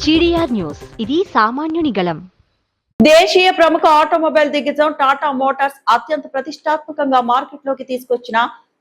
GDR news, ఇది సామాన్యుని గళం. దేశీయ ప్రముఖ ఆటోమొబైల్ దిగ్గజం టాటా మోటార్స్ అత్యంత ప్రతిష్టాత్మకంగా మార్కెట్లోకి తీసుకొచ్చిన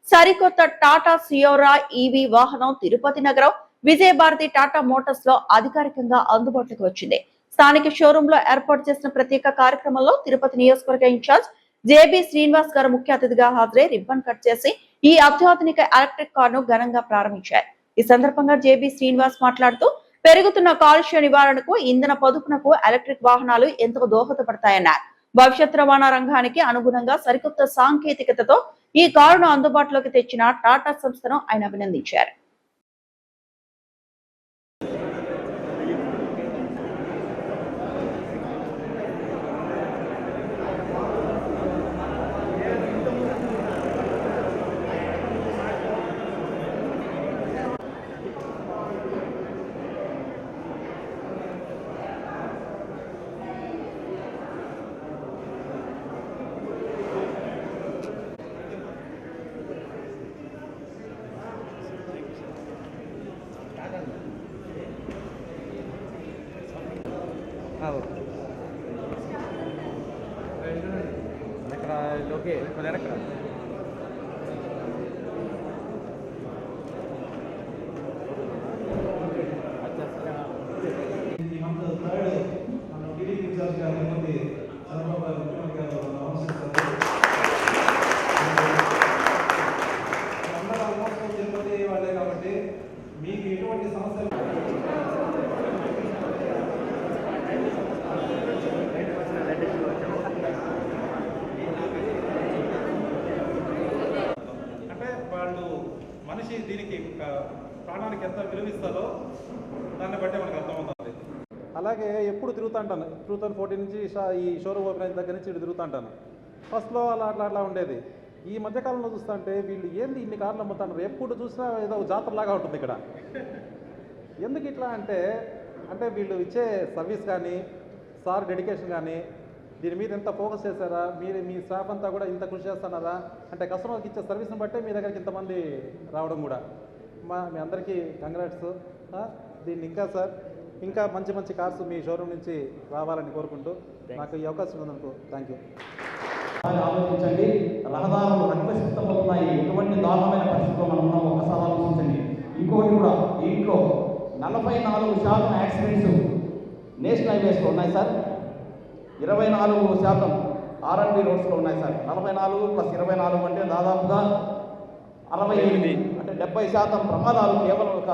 సరికొత్త టాటా సియోరా ఈవీ వాహనం తిరుపతి నగరం విజయభారతి టాటా మోటార్స్ లో అధికారికంగా అందుబాటులోకి వచ్చింది. స్థానిక షోరూమ్ లో ఏర్పాటు చేసిన ప్రత్యేక కార్యక్రమంలో తిరుపతి నియోజకవర్గ ఇన్ఛార్జ్ జేబీ శ్రీనివాస్ గారు ముఖ్య అతిథిగా హాజరై రిబ్బన్ కట్ చేసి ఈ అత్యాధునిక ఎలక్ట్రిక్ కార్ ను ఘనంగా ప్రారంభించారు. ఈ సందర్భంగా జేబీ శ్రీనివాస్ మాట్లాడుతూ పెరుగుతున్న కాలుష్య నివారణకు, ఇంధన పొదుపునకు ఎలక్ట్రిక్ వాహనాలు ఎంతో దోహదపడతాయన్నారు. భవిష్యత్ రవాణా రంగానికి అనుగుణంగా సరికొత్త సాంకేతికతతో ఈ కారును అందుబాటులోకి తెచ్చిన టాటా సంస్థను ఆయన అభినందించారు. ఓకే కొంచెం వాళ్ళే కాబట్టి మీకు ఎటువంటి సమస్యలు మనిషి దీనికి ప్రాణానికి ఎంత విలువిస్తారో దాన్ని బట్టి మనకు అర్థమవుతుంది. అలాగే ఎప్పుడు తిరుగుతూ ఉంటాను. 2014 నుంచి ఈ షోరూమ్ ఓపెన్ అయిన దగ్గర నుంచి ఇటు తిరుగుతూ ఉంటాను. ఫస్ట్లో అట్లా ఉండేది. ఈ మధ్యకాలంలో చూస్తుంటే వీళ్ళు ఏంది ఇన్ని కార్లు అమ్ముతున్నారు, ఎప్పుడు చూసినా ఏదో జాతరలాగా ఉంటుంది ఇక్కడ. ఎందుకు ఇట్లా అంటే వీళ్ళు ఇచ్చే సర్వీస్ కానీ, సార్ డెడికేషన్ కానీ, దీని మీద ఎంత ఫోకస్ చేశారా, మీ స్టాఫ్ అంతా కూడా ఇంత కృషి చేస్తున్నారా అంటే కస్టమర్కి ఇచ్చే సర్వీస్ని బట్టే మీ దగ్గరికి ఇంతమంది రావడం కూడా మీ అందరికీ కంగ్రాట్స్. దీన్ని ఇంకా మంచి కార్స్ మీ షోరూమ్ నుంచి రావాలని కోరుకుంటూ నాకు ఈ అవకాశం ఉన్నందుకు థ్యాంక్ యూ. ఆలోచించండి, రహదారులు రక్తసిద్ధమవుతున్నాయి, ఎటువంటి దారుణమైన పరిస్థితిలో మనం ఉన్నాం ఒకసారి ఆలోచించండి. ఇంకొకటి కూడా, దీంట్లో 44% యాక్సిడెంట్స్ నేషనల్ హైవేస్లో ఉన్నాయి సార్. 24% R&B రోడ్స్లో ఉన్నాయి సార్. 44 + 24 అంటే దాదాపుగా 68, అంటే 70% ప్రమాదాలు కేవలం ఒక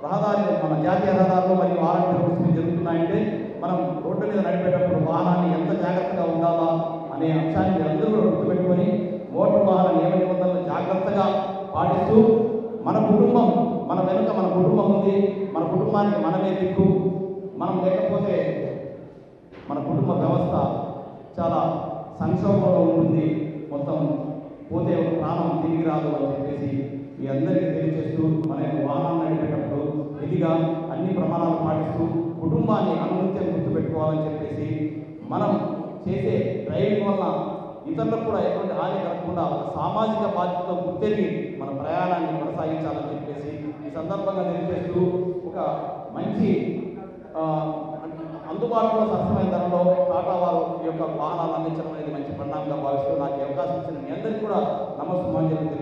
రహదారి, మన జాతీయ రహదారులు మరియు R&B రోడ్స్ మీద జరుగుతున్నాయంటే మనం రోడ్డు మీద నడిపేటప్పుడు వాహనాన్ని ఎంత జాగ్రత్తగా ఉండాలా అనే అంశాన్ని మీరు అందరూ కూడా గుర్తుపెట్టుకొని మోటార్ వాహన నియమ నిబంధనలు జాగ్రత్తగా పాటిస్తూ మన కుటుంబం, మన వెనుక మన కుటుంబం ఉంది, మన కుటుంబానికి మనమే దిక్కు. మనం లేకపోతే మన కుటుంబ వ్యవస్థ చాలా సంక్షోభంలో ఉంటుంది, మొత్తం పోతే ఒక ప్రాణం తిరిగి రాదు అని చెప్పేసి మీ అందరికీ తెలియజేస్తూ మన వాహనాన్ని నడిపేటప్పుడు ఇదిగా అన్ని ప్రమాణాలు పాటిస్తూ కుటుంబాన్ని అనునిత్యం గుర్తుపెట్టుకోవాలని చెప్పేసి మనం చేసే డ్రైవింగ్ వల్ల ఇతరులకు కూడా ఎటువంటి హాని కలగకుండా ఒక సామాజిక బాధ్యతతో గుర్తెరిగి మన ప్రయాణాన్ని కొనసాగించాలని చెప్పేసి ఈ సందర్భంగా తెలియజేస్తూ ఒక మంచి అందుబాటులో సరసమైన ధరలో టాటా వారు ఈ యొక్క వాహనాలు అందించడం అనేది మంచి పరిణామంగా భావిస్తూ నాకు అవకాశం ఇచ్చిన మీ అందరికీ కూడా నమస్కారం తెలియజేస్తాను.